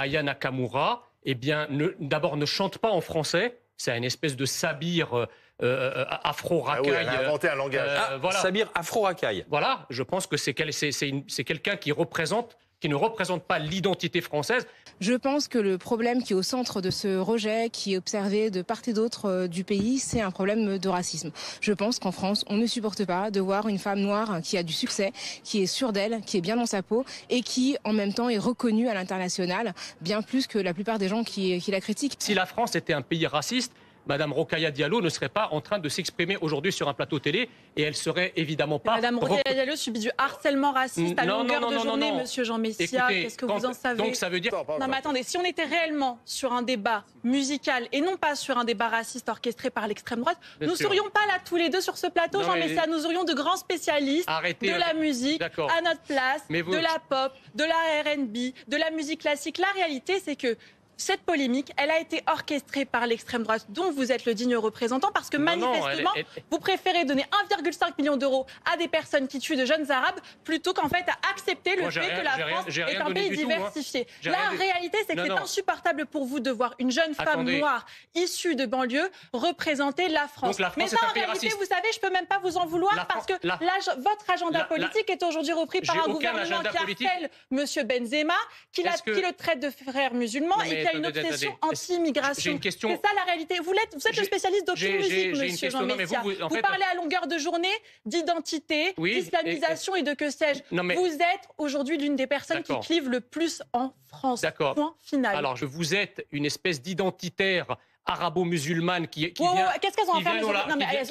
Aya Nakamura, eh bien, d'abord ne chante pas en français. C'est une espèce de sabir afro-racaille. Ah oui, elle a inventé un langage. Voilà. Sabir afro-racaille. Voilà, je pense que c'est quelqu'un qui ne représente pas l'identité française. Je pense que le problème qui est au centre de ce rejet, qui est observé de part et d'autre du pays, c'est un problème de racisme. Je pense qu'en France, on ne supporte pas de voir une femme noire qui a du succès, qui est sûre d'elle, qui est bien dans sa peau et qui, en même temps, est reconnue à l'international, bien plus que la plupart des gens qui la critiquent. Si la France était un pays raciste, Madame Rokhaya Diallo ne serait pas en train de s'exprimer aujourd'hui sur un plateau télé et elle serait évidemment pas... Madame Rokhaya Diallo subit du harcèlement raciste à longueur de journée, Monsieur Jean Messia. Qu'est-ce que vous en savez? Donc ça veut dire... Non mais attendez, si on était réellement sur un débat musical et non pas sur un débat raciste orchestré par l'extrême droite, nous ne serions pas là tous les deux sur ce plateau, Jean Messia. Nous aurions de grands spécialistes de la musique à notre place, de la pop, de la R&B, de la musique classique. La réalité, c'est que cette polémique, elle a été orchestrée par l'extrême droite, dont vous êtes le digne représentant, parce que manifestement, vous préférez donner 1,5 million d'euros à des personnes qui tuent de jeunes Arabes, plutôt qu'en fait à accepter le fait que la France est un pays diversifié. La réalité, c'est que c'est insupportable pour vous de voir une jeune femme noire issue de banlieue représenter la France. Mais ça, en réalité, vous savez, je ne peux même pas vous en vouloir, parce que votre agenda politique est aujourd'hui repris par un gouvernement qui harcèle M. Benzema, qui le traite de frère musulman et qui a une obsession anti-immigration. C'est ça la réalité. Vous êtes le spécialiste d'aucune musique, Monsieur Jean Messia. Vous parlez à longueur de journée d'identité, d'islamisation et de que sais-je. Vous êtes aujourd'hui l'une des personnes qui clivent le plus en France. D'accord. Point final. Alors, vous êtes une espèce d'identitaire arabo-musulmane qui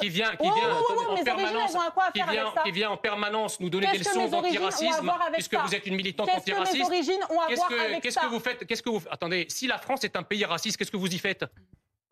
vient en permanence nous donner des leçons d'antiracisme, puisque vous êtes une militante antiraciste. Attendez, si la France est un pays raciste, qu'est-ce que vous y faites?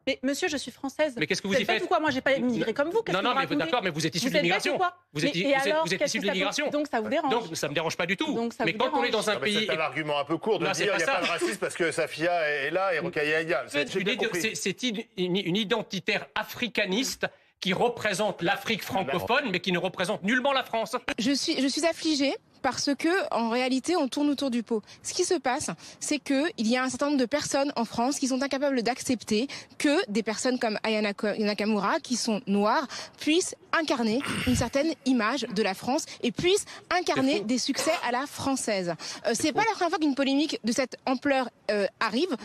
Mais monsieur, je suis française. Mais qu'est-ce que vous y faites? Ou quoi? Moi, j'ai pas immigré comme vous. Non, mais d'accord, mais vous êtes issu de l'immigration. Vous êtes issu de l'immigration. Donc ça vous dérange? Donc ça me dérange pas du tout. Mais quand on est dans un pays, c'est un argument un peu court de dire il n'y a pas de racisme parce que Safia est là et Rokhaya Diallo. C'est une identitaire africaniste qui représente l'Afrique francophone, mais qui ne représente nullement la France. Je suis affligée parce que, en réalité, on tourne autour du pot. Ce qui se passe, c'est qu'il y a un certain nombre de personnes en France qui sont incapables d'accepter que des personnes comme Aya Nakamura, qui sont noires, puissent incarner une certaine image de la France et puissent incarner des succès à la française. C'est pas la première fois qu'une polémique de cette ampleur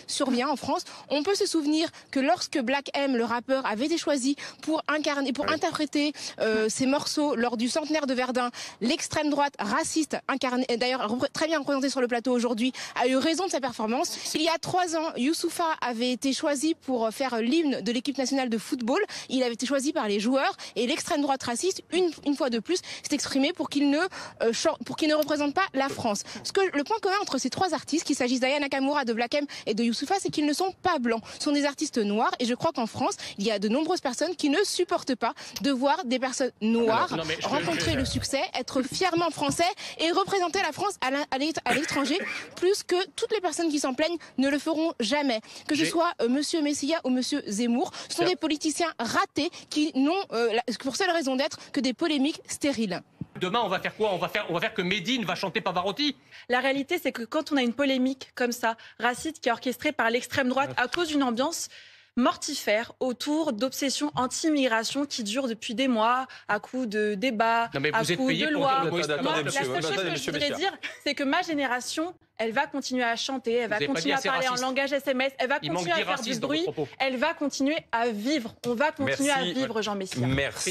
survient en France. On peut se souvenir que lorsque Black M, le rappeur, avait été choisi pour interpréter ses morceaux lors du centenaire de Verdun, l'extrême droite raciste incarnée, d'ailleurs très bien représentée sur le plateau aujourd'hui, a eu raison de sa performance. Il y a 3 ans, Youssoupha avait été choisi pour faire l'hymne de l'équipe nationale de football. Il avait été choisi par les joueurs et l'extrême droite raciste, une fois de plus, s'est exprimée pour qu'il ne représente pas la France. Le point commun entre ces 3 artistes, qu'il s'agisse d'Aya Nakamura, de Black M et de Youssoupha, c'est qu'ils ne sont pas blancs. Ce sont des artistes noirs et je crois qu'en France, il y a de nombreuses personnes qui ne supportent pas de voir des personnes noires rencontrer le succès, être fièrement français et représenter la France à l'étranger, plus que toutes les personnes qui s'en plaignent ne le feront jamais. Que ce soit Monsieur Messia ou Monsieur Zemmour, ce sont des politiciens ratés qui n'ont pour seule raison d'être que des polémiques stériles. Demain, on va faire quoi? On va faire que Médine va chanter Pavarotti? La réalité, c'est que quand on a une polémique comme ça, raciste, qui est orchestrée par l'extrême droite à cause d'une ambiance mortifère autour d'obsessions anti-immigration qui durent depuis des mois, à coups de débats, à coups de lois. La seule chose que je voudrais dire, c'est que ma génération, elle va continuer à chanter, elle va continuer à parler en langage SMS, elle va continuer à faire du bruit, elle va continuer à vivre. On va continuer à vivre, Jean Messia. Merci.